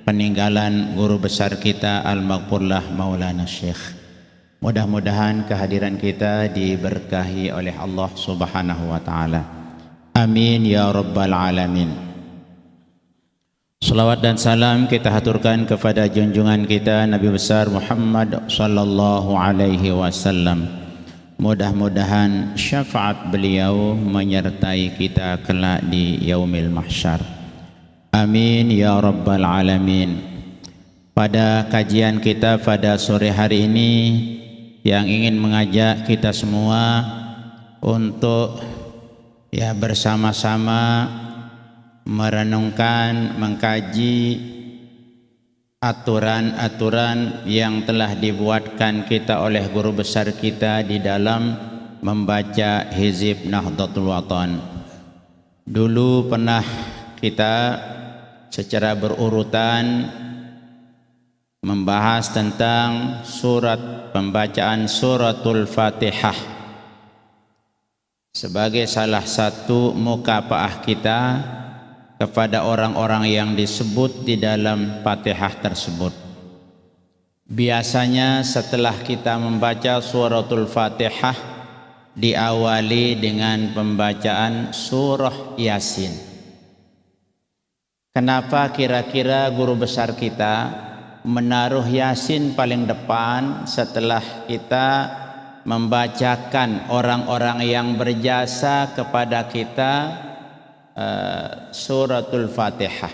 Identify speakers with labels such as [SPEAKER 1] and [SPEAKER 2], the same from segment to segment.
[SPEAKER 1] peninggalan guru besar kita Al-Maghfurlah Maulana Syekh. Mudah-mudahan kehadiran kita diberkahi oleh Allah Subhanahu wa taala. Amin ya rabbal alamin. Salawat dan salam kita haturkan kepada junjungan kita Nabi besar Muhammad sallallahu alaihi wasallam. Mudah-mudahan syafaat beliau menyertai kita kelak di yaumil mahsyar. Amin ya rabbal alamin. Pada kajian kita pada sore hari ini yang ingin mengajak kita semua untuk bersama-sama merenungkan, mengkaji aturan-aturan yang telah dibuatkan kita oleh guru besar kita di dalam membaca Hizib Nahdlatul Wathon. Dulu pernah kita secara berurutan membahas tentang pembacaan suratul Fatihah sebagai salah satu mukafaah kita kepada orang-orang yang disebut di dalam Fatihah tersebut. Biasanya setelah kita membaca suratul Fatihah diawali dengan pembacaan surah Yasin. Kenapa kira-kira guru besar kita menaruh Yasin paling depan setelah kita membacakan orang-orang yang berjasa kepada kita suratul Fatihah?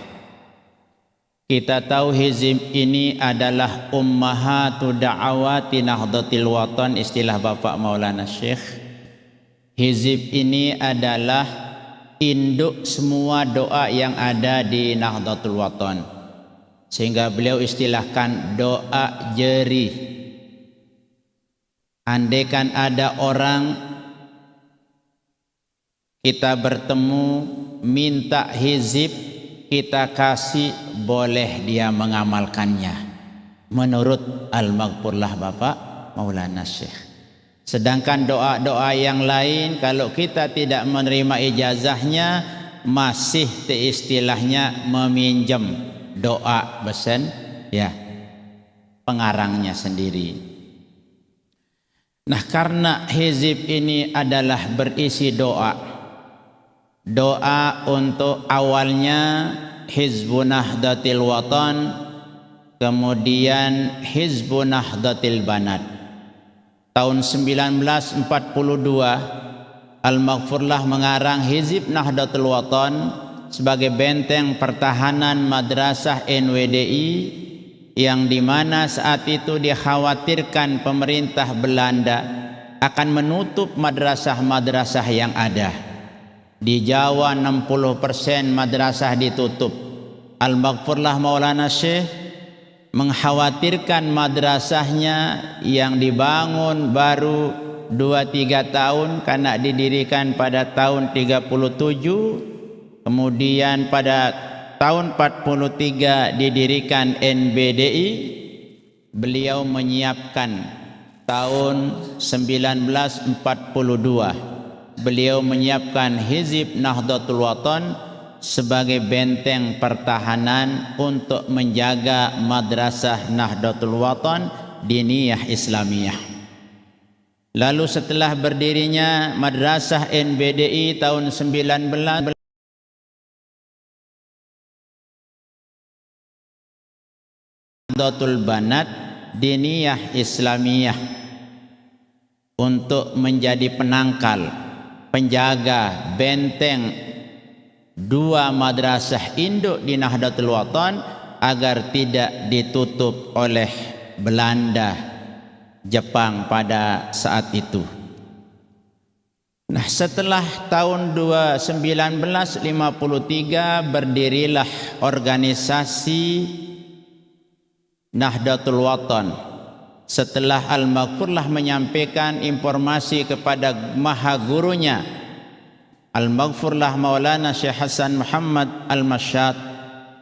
[SPEAKER 1] Kita tahu hizib ini adalah ummahatu da'awati Nahdlatul Wathon, istilah Bapak Maulana Syekh. Hizib ini adalah induk semua doa yang ada di Nahdlatul Wathon, sehingga beliau istilahkan doa jeri. Andaikan ada orang kita bertemu minta hizib, kita kasih, boleh dia mengamalkannya menurut Al-Maghfurlah Bapak Maulana Syekh. Sedangkan doa-doa yang lain kalau kita tidak menerima ijazahnya masih istilahnya meminjam doa besen pengarangnya sendiri. Nah, karena hizib ini adalah berisi doa untuk awalnya Hizbun Nahdlatul Wathon, kemudian Hizbun Nahdlatul Banat. Tahun 1942 Al-Maghfurlah mengarang Hizib Nahdlatul Wathon sebagai benteng pertahanan madrasah NWDI yang dimana saat itu dikhawatirkan pemerintah Belanda akan menutup madrasah-madrasah yang ada. Di Jawa 60% madrasah ditutup. Al-Maghfurlah Maulana Syekh mengkhawatirkan madrasahnya yang dibangun baru 2-3 tahun karena didirikan pada tahun 37, kemudian pada tahun 43 didirikan NBDI. Beliau menyiapkan tahun 1942 beliau menyiapkan Hizib Nahdlatul Wathon sebagai benteng pertahanan untuk menjaga madrasah Nahdlatul Wathon diniyah Islamiyah. Lalu setelah berdirinya madrasah NBDI tahun 19 Nahdlatul Banat diniyah Islamiyah untuk menjadi penangkal, penjaga, benteng dua madrasah induk di Nahdlatul Wathon agar tidak ditutup oleh Belanda, Jepang pada saat itu. Nah, setelah tahun 1953 berdirilah organisasi Nahdlatul Wathon. Setelah Al-Maghfurlah menyampaikan informasi kepada maha gurunya Al-Maghfurlah Maulana Syekh Hasan Muhammad Al-Masyad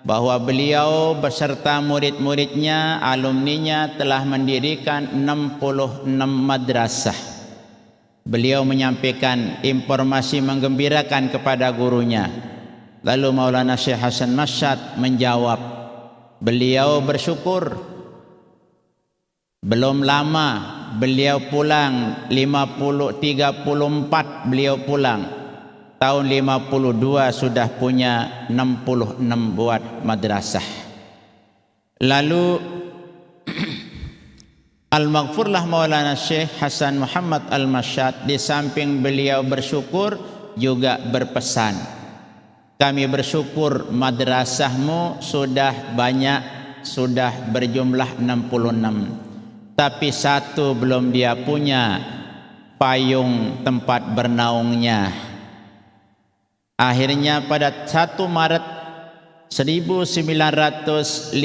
[SPEAKER 1] bahwa beliau beserta murid-muridnya, alumninya telah mendirikan 66 madrasah. Beliau menyampaikan informasi menggembirakan kepada gurunya. Lalu Maulana Syekh Hasan Masyad menjawab, beliau bersyukur. Belum lama beliau pulang, 34 beliau pulang. Tahun 52 sudah punya 66 buat madrasah. Lalu Al-Maghfurlah Maulana Syekh Hasan Muhammad Al-Masyad di samping beliau bersyukur juga berpesan, kami bersyukur madrasahmu sudah banyak, sudah berjumlah 66, tapi satu belum dia punya, payung tempat bernaungnya. Akhirnya pada 1 Maret 1953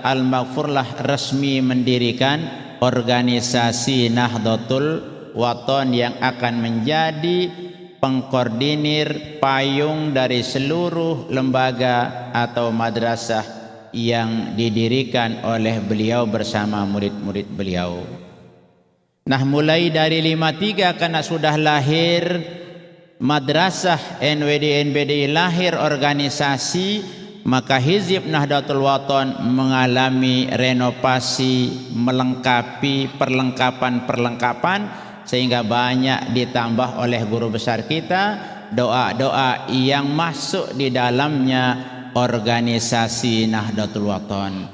[SPEAKER 1] Al-Maghfurlah resmi mendirikan organisasi Nahdlatul Wathon yang akan menjadi pengkoordinir payung dari seluruh lembaga atau madrasah yang didirikan oleh beliau bersama murid-murid beliau. Nah, mulai dari 53 karena sudah lahir madrasah NWD NBDI, lahir organisasi, maka Hizib Nahdlatul Wathon mengalami renovasi, melengkapi perlengkapan sehingga banyak ditambah oleh guru besar kita doa-doa yang masuk di dalamnya organisasi Nahdlatul Wathon.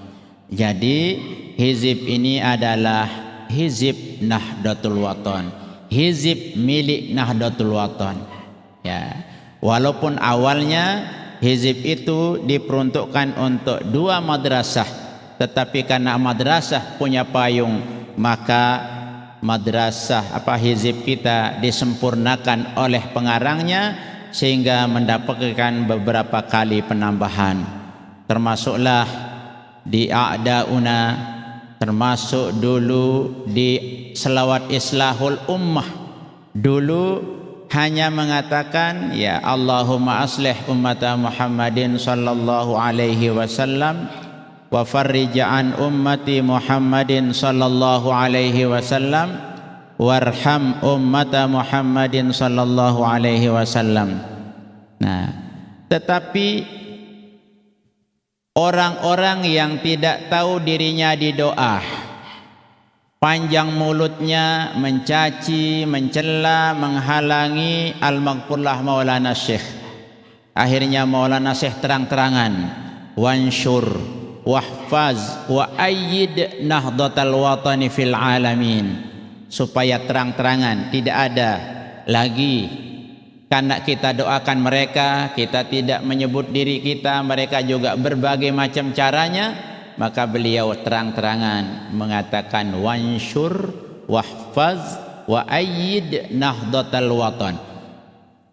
[SPEAKER 1] Jadi hizib ini adalah Hizib Nahdlatul Wathon, hizib milik Nahdlatul Wathon. Ya, walaupun awalnya hizib itu diperuntukkan untuk 2 madrasah, tetapi karena madrasah punya payung, maka madrasah hizib kita disempurnakan oleh pengarangnya sehingga mendapatkan beberapa kali penambahan. Termasuklah di A'dauna, termasuk dulu di selawat Islahul Ummah. Dulu hanya mengatakan ya Allahumma aslih ummata Muhammadin sallallahu alaihi wasallam wa farrij an ummati Muhammadin sallallahu alaihi wasallam warham ummata Muhammadin sallallahu alaihi wasallam. Nah, tetapi orang-orang yang tidak tahu dirinya di doa, panjang mulutnya mencaci, mencela, menghalangi Al-Maghfurlah Maulana Syekh. Akhirnya Maulana Syekh terang-terangan, wansyur wahfaz wa ayyid Nahdlatul Wathon fil alamin, supaya terang-terangan tidak ada lagi karena kita doakan mereka, kita tidak menyebut diri kita, mereka juga berbagai macam caranya. Maka beliau terang-terangan mengatakan wansyur wahfaz wa ayyid Nahdlatul Wathon.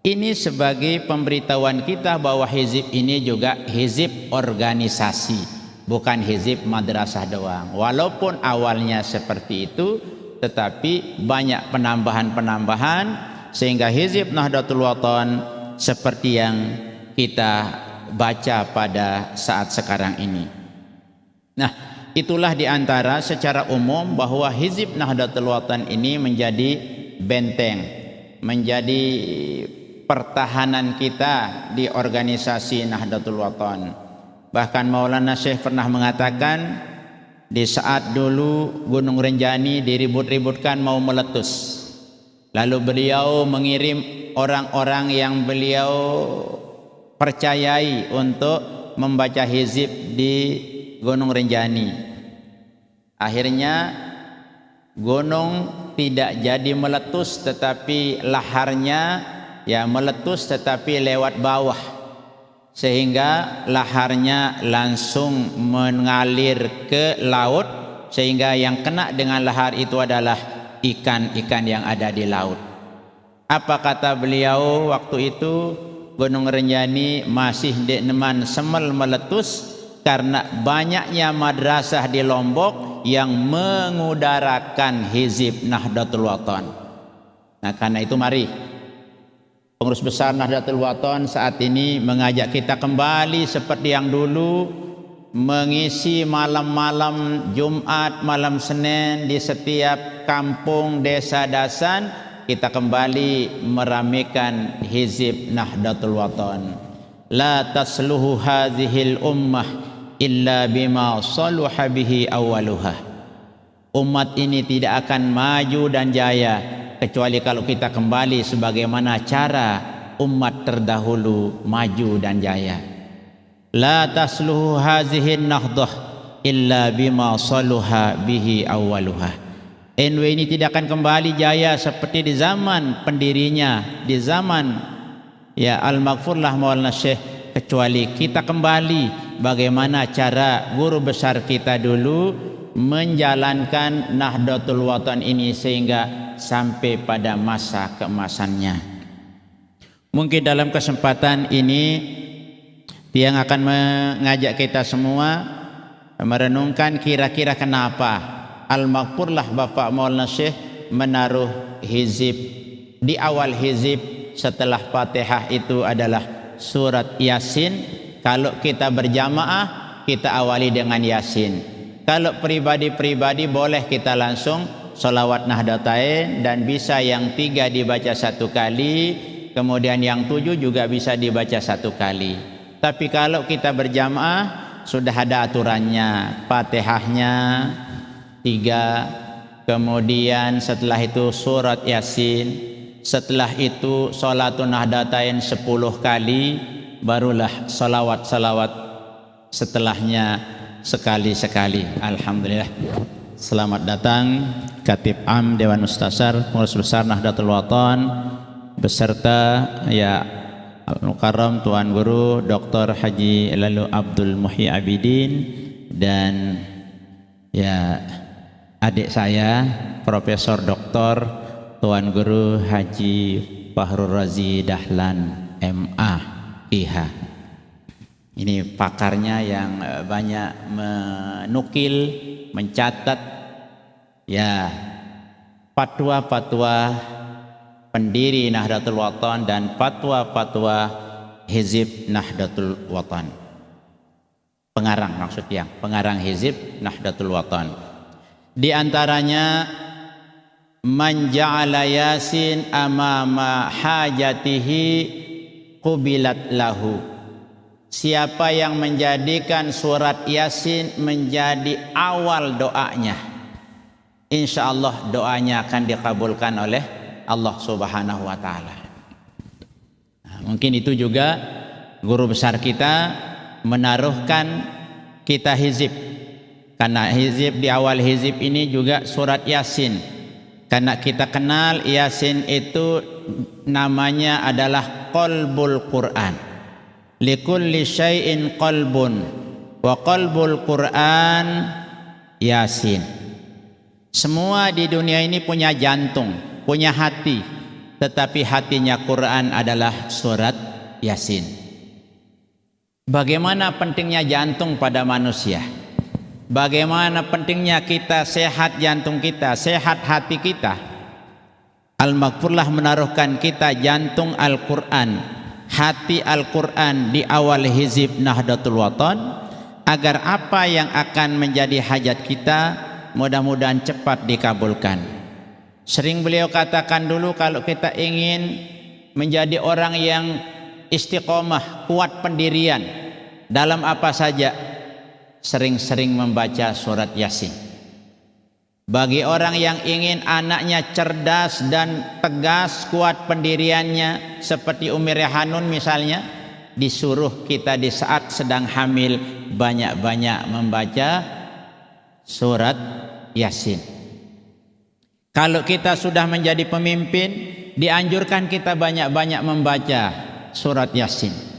[SPEAKER 1] Ini sebagai pemberitahuan kita bahwa hizib ini juga hizib organisasi, bukan hizib madrasah doang. Walaupun awalnya seperti itu, tetapi banyak penambahan-penambahan sehingga hizib Nahdlatul Wathon seperti yang kita baca pada saat sekarang ini. Nah, itulah diantara secara umum bahwa hizib Nahdlatul Wathon ini menjadi benteng, menjadi pertahanan kita di organisasi Nahdlatul Wathon. Bahkan Maulana Syekh pernah mengatakan di saat dulu Gunung Rinjani diribut-ributkan mau meletus, lalu beliau mengirim orang-orang yang beliau percayai untuk membaca hizib di Gunung Rinjani. Akhirnya gunung tidak jadi meletus, tetapi laharnya ya meletus tetapi lewat bawah, sehingga laharnya langsung mengalir ke laut, sehingga yang kena dengan lahar itu adalah ikan-ikan yang ada di laut. Apa kata beliau waktu itu? Gunung Rinjani masih deneman semel meletus karena banyaknya madrasah di Lombok yang mengudarakan hizib Nahdlatul Wathon. Nah, karena itu mari pengurus besar Nahdlatul Wathon saat ini mengajak kita kembali seperti yang dulu, mengisi malam-malam Jumat, malam Senin di setiap kampung, desa, dasan, kita kembali meramaikan hizib Nahdlatul Wathon. La tasluhu hadhil ummah illa bima saluha bihi awaluha. Umat ini tidak akan maju dan jaya kecuali kalau kita kembali sebagaimana cara umat terdahulu maju dan jaya. La tasluhu hazihin nahdah illa bima saluha bihi awaluha. NW ini tidak akan kembali jaya seperti di zaman pendirinya, di zaman ya Al-Maghfurlah Maulana Syekh, kecuali kita kembali bagaimana cara guru besar kita dulu menjalankan Nahdlatul Watan ini sehingga sampai pada masa keemasannya. Mungkin dalam kesempatan ini yang akan mengajak kita semua merenungkan kira-kira kenapa Al-Maghfurlah Bapak Maulana Syekh menaruh hizib di awal hizib setelah Fatihah itu adalah surat Yasin. Kalau kita berjamaah kita awali dengan Yasin. Kalau pribadi-pribadi boleh kita langsung sholawat Nahdlatain, dan bisa yang 3 dibaca 1 kali, kemudian yang 7 juga bisa dibaca 1 kali. Tapi kalau kita berjamaah sudah ada aturannya, Fatihahnya 3, kemudian setelah itu surat Yasin, setelah itu sholatun Nahdlatain 10 kali, barulah salawat-salawat setelahnya sekali-sekali. Alhamdulillah. Selamat datang Khatib Am Dewan Mustasar Pengurus Besar Nahdlatul Watan beserta ya Al-Mukarram Tuan Guru Dr. Haji Lalu Abdul Muhyi Abidin dan ya adik saya Profesor Dr. Tuan Guru Haji Fahrul Razi Dahlan MA IH. Ini pakarnya yang banyak menukil, mencatat ya fatwa-fatwa pendiri Nahdlatul Watan dan fatwa-fatwa Hizib Nahdlatul Watan. Pengarang maksudnya, pengarang Hizib Nahdlatul Watan. Di antaranya man ja'ala yasin amama hajatihi qubilat lahu. Siapa yang menjadikan surat Yasin menjadi awal doanya, insya Allah doanya akan dikabulkan oleh Allah Subhanahu wa Ta'ala. Nah, mungkin itu juga guru besar kita menaruhkan kita hizib, karena hizib di awal hizib ini juga surat Yasin, karena kita kenal Yasin itu namanya adalah qalbul Quran. Likulli syai'in qalbun wa qalbul Quran Yasin. Semua di dunia ini punya jantung, punya hati, tetapi hatinya Quran adalah surat Yasin. Bagaimana pentingnya jantung pada manusia? Bagaimana pentingnya kita sehat jantung kita, sehat hati kita? Al-Maghfurlah menaruhkan kita jantung Al-Quran, hati Al-Quran di awal hizib Nahdlatul Watan, agar apa yang akan menjadi hajat kita mudah-mudahan cepat dikabulkan. Sering beliau katakan dulu, kalau kita ingin menjadi orang yang istiqomah, kuat pendirian dalam apa saja, sering-sering membaca surat Yasin. Bagi orang yang ingin anaknya cerdas dan tegas, kuat pendiriannya, seperti Umi Rehanun misalnya, disuruh kita di saat sedang hamil banyak-banyak membaca surat Yasin. Kalau kita sudah menjadi pemimpin, dianjurkan kita banyak-banyak membaca surat Yasin.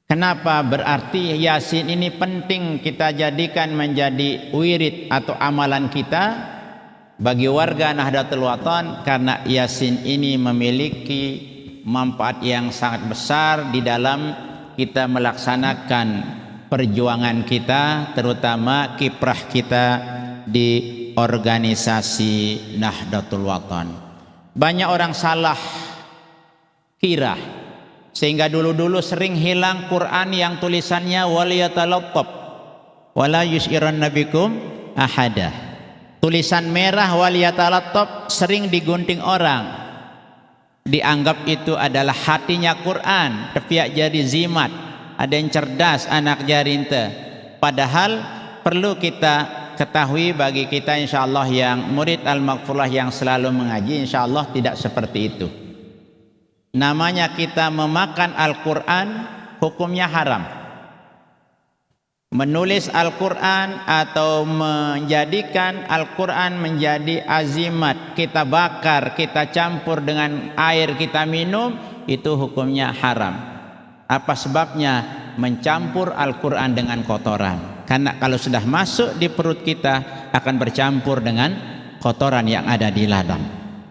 [SPEAKER 1] Kenapa? Berarti Yasin ini penting kita jadikan menjadi wirid atau amalan kita bagi warga Nahdlatul Watan, karena Yasin ini memiliki manfaat yang sangat besar di dalam kita melaksanakan perjuangan kita, terutama kiprah kita di organisasi Nahdlatul Watan. Banyak orang salah kira, sehingga dulu-dulu sering hilang Quran yang tulisannya waliyatalattaf wala yus'iranna bikum ahada. Tulisan merah waliyatalattaf sering digunting orang, dianggap itu adalah hatinya Quran, tepiak jadi zimat. ada yang cerdas anak jarinta. Padahal perlu kita ketahui, bagi kita insyaallah yang murid Al-Maghfurlah yang selalu mengaji, insyaallah tidak seperti itu. Namanya kita memakan Al-Quran, hukumnya haram. Menulis Al-Quran atau menjadikan Al-Quran menjadi azimat, kita bakar, kita campur dengan air, kita minum, itu hukumnya haram. Apa sebabnya? Mencampur Al-Quran dengan kotoran. Karena kalau sudah masuk di perut kita akan bercampur dengan kotoran yang ada di ladang.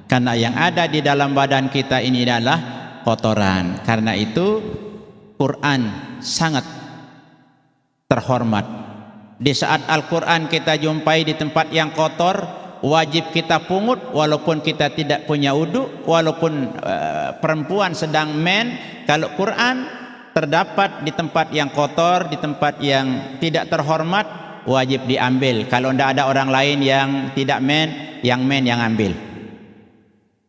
[SPEAKER 1] Karena yang ada di dalam badan kita ini adalah kotoran. Karena itu Quran sangat terhormat. Di saat Al-Quran kita jumpai di tempat yang kotor, wajib kita pungut walaupun kita tidak punya wudu, walaupun perempuan sedang men. Kalau Quran terdapat di tempat yang kotor, di tempat yang tidak terhormat, wajib diambil. Kalau tidak ada orang lain yang tidak men yang ambil.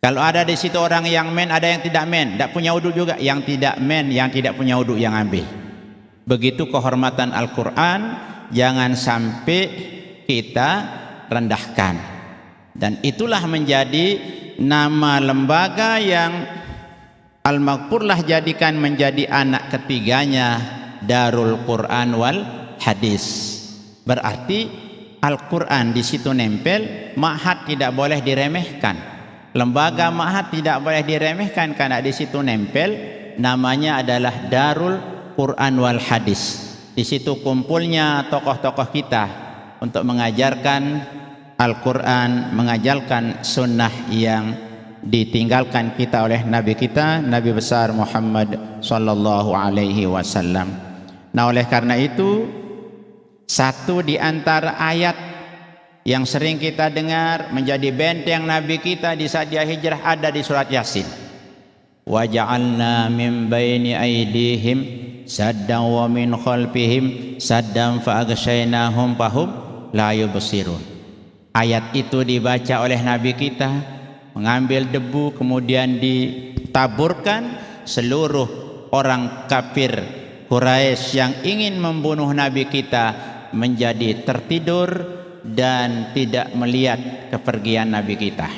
[SPEAKER 1] Kalau ada di situ orang yang men, ada yang tidak men, tidak punya wudu juga, yang tidak men, yang tidak punya wudu yang ambil. Begitu kehormatan Al-Quran, jangan sampai kita rendahkan. Dan itulah menjadi nama lembaga yang Al-Maghfurlah jadikan menjadi anak ketiganya, Darul Quran wal Hadis. Berarti Al-Quran di situ nempel, ma'had tidak boleh diremehkan. Lembaga ma'had tidak boleh diremehkan karena di situ nempel, namanya adalah Darul Quran wal Hadis. Di situ kumpulnya tokoh-tokoh kita untuk mengajarkan Al-Quran, mengajarkan sunnah yang ditinggalkan kita oleh Nabi kita, Nabi besar Muhammad sallallahu alaihi wasallam. Nah, oleh karena itu, satu di antara ayat yang sering kita dengar menjadi benteng Nabi kita di saat dia hijrah ada di surat Yasin. Wa ja'alna min baini aydihim saddan wa min khalfihim saddan fa aghshaynahum fahum la yubsirun. Ayat itu dibaca oleh Nabi kita, mengambil debu kemudian ditaburkan, seluruh orang kafir Quraisy yang ingin membunuh Nabi kita menjadi tertidur dan tidak melihat kepergian Nabi kita.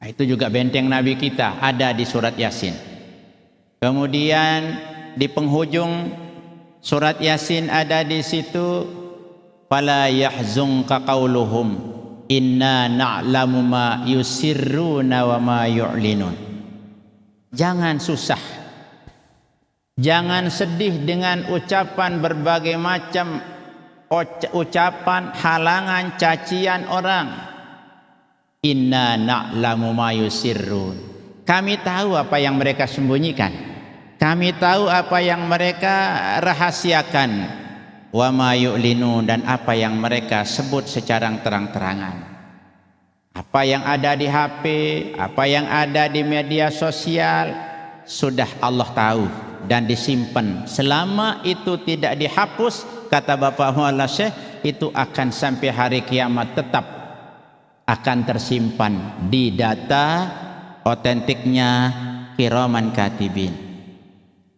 [SPEAKER 1] Nah, itu juga benteng Nabi kita ada di surat Yasin. Kemudian di penghujung surat Yasin ada di situ, fala yahzunka qauluhum inna na'lamu ma yusirruna wa ma yu'linun. Jangan susah, jangan sedih dengan ucapan berbagai macam ucapan halangan, cacian orang. Inna na'lamu ma yusirrun. Kami tahu apa yang mereka sembunyikan, kami tahu apa yang mereka rahasiakan, wa ma yu'linun, dan apa yang mereka sebut secara terang-terangan. Apa yang ada di HP, apa yang ada di media sosial, sudah Allah tahu dan disimpan. Selama itu tidak dihapus, kata Bapak Maulana Syekh, itu akan sampai hari kiamat tetap akan tersimpan di data otentiknya kiraman katibin.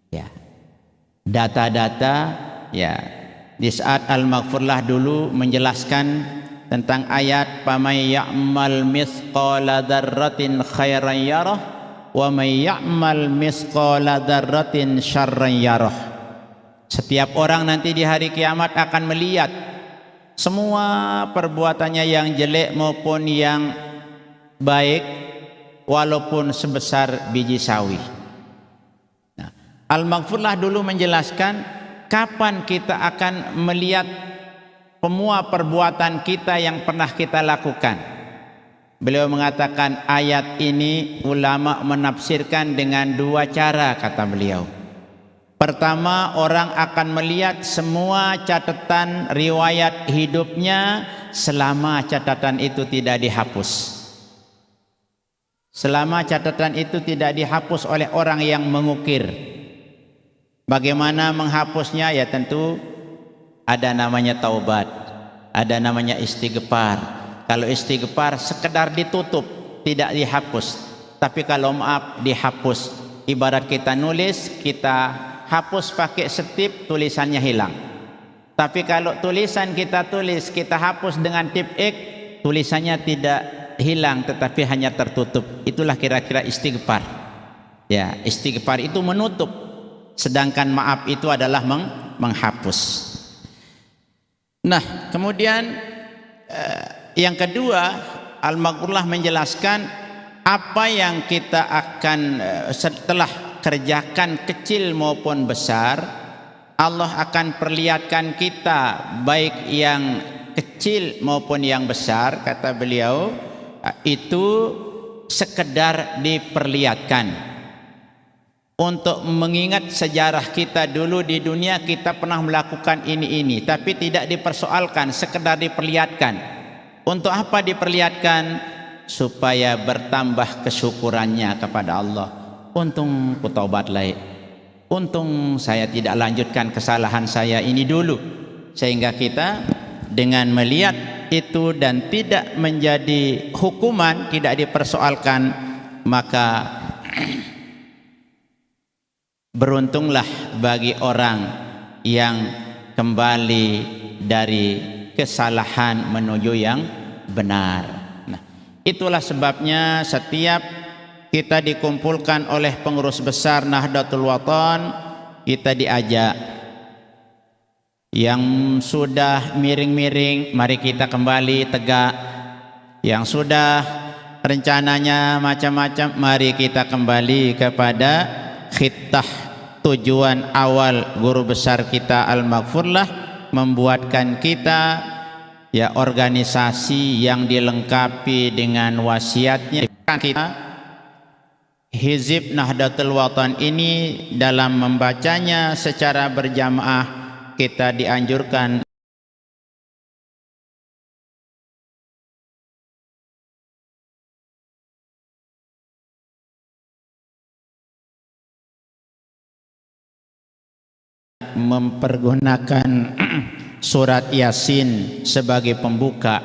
[SPEAKER 1] Ya, data-data ya. Di saat Al-Maghfurlah dulu menjelaskan tentang ayat "Famay ya'mal mithqala dzarratin khairan yarah wa may ya'mal mithqala dzarratin syarran yarah." Setiap orang nanti di hari kiamat akan melihat semua perbuatannya yang jelek maupun yang baik, walaupun sebesar biji sawi. Nah, Al-Maghfurlah dulu menjelaskan kapan kita akan melihat semua perbuatan kita yang pernah kita lakukan. Beliau mengatakan ayat ini ulama menafsirkan dengan dua cara, kata beliau. Pertama, orang akan melihat semua catatan riwayat hidupnya selama catatan itu tidak dihapus. Selama catatan itu tidak dihapus oleh orang yang mengukir. Bagaimana menghapusnya? Ya tentu ada namanya taubat, ada namanya istighfar. Kalau istighfar sekedar ditutup, tidak dihapus. Tapi kalau maaf dihapus. Ibarat kita nulis, kita hapus pakai setip, tulisannya hilang. Tapi kalau tulisan kita tulis, kita hapus dengan tip X, tulisannya tidak hilang tetapi hanya tertutup. Itulah kira-kira istighfar. Ya, istighfar itu menutup, sedangkan maaf itu adalah menghapus. Nah, kemudian yang kedua, Al-Maghfurlah menjelaskan apa yang kita akan setelah kerjakan kecil maupun besar, Allah akan perlihatkan kita baik yang kecil maupun yang besar, kata beliau, itu sekedar diperlihatkan. Untuk mengingat sejarah kita dulu di dunia, kita pernah melakukan ini, tapi tidak dipersoalkan, sekedar diperlihatkan. Untuk apa diperlihatkan? Supaya bertambah kesyukurannya kepada Allah. Untung ku taubat lagi. Untung saya tidak lanjutkan kesalahan saya ini dulu. Sehingga kita dengan melihat itu dan tidak menjadi hukuman, tidak dipersoalkan, maka beruntunglah bagi orang yang kembali dari kesalahan menuju yang benar. Nah, itulah sebabnya setiap kita dikumpulkan oleh pengurus besar Nahdlatul Wathon, kita diajak. Yang sudah miring-miring, mari kita kembali tegak. Yang sudah rencananya macam-macam, mari kita kembali kepada khittah. Tujuan awal guru besar kita Al-Maghfurlah membuatkan kita ya organisasi yang dilengkapi dengan wasiatnya. Kita Hizib Nahdlatul Wathon ini dalam membacanya secara berjamaah kita dianjurkan mempergunakan surat Yasin sebagai pembuka,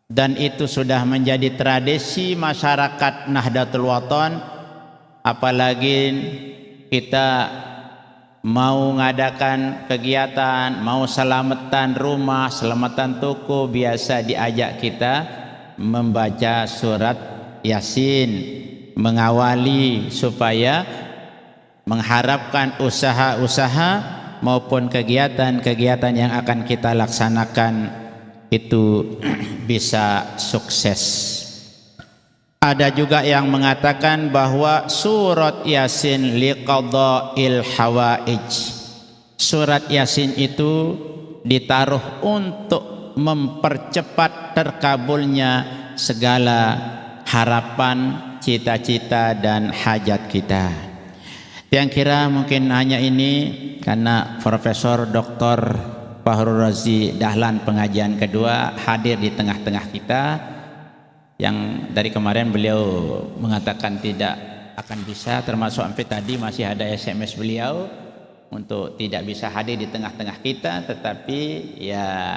[SPEAKER 1] dan itu sudah menjadi tradisi masyarakat Nahdlatul Wathon. Apalagi kita mau mengadakan kegiatan, mau selamatan rumah, selamatan toko, biasa diajak kita membaca surat Yasin, mengawali supaya mengharapkan usaha-usaha maupun kegiatan-kegiatan yang akan kita laksanakan itu bisa sukses. Ada juga yang mengatakan bahwa surat Yasin liqadha'il hawaij. Surat Yasin itu ditaruh untuk mempercepat terkabulnya segala harapan, cita-cita dan hajat kita. Yang kira mungkin hanya ini, karena Profesor Dr. Fahrul Razi Dahlan pengajian kedua hadir di tengah-tengah kita, yang dari kemarin beliau mengatakan tidak akan bisa, termasuk sampai tadi masih ada SMS beliau untuk tidak bisa hadir di tengah-tengah kita, tetapi ya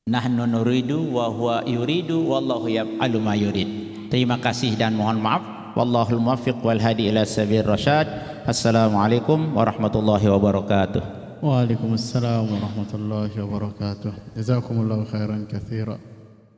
[SPEAKER 1] nahnu nuridu wa huwa yuridu wallahu yaf'alu ma yurid. Terima kasih dan mohon maaf. Wallahul muwaffiq wal hadi ila sabil rasyad. Assalamualaikum warahmatullahi wabarakatuh.
[SPEAKER 2] Waalaikumsalam warahmatullahi wabarakatuh. Jazakumullahu khairan katsira.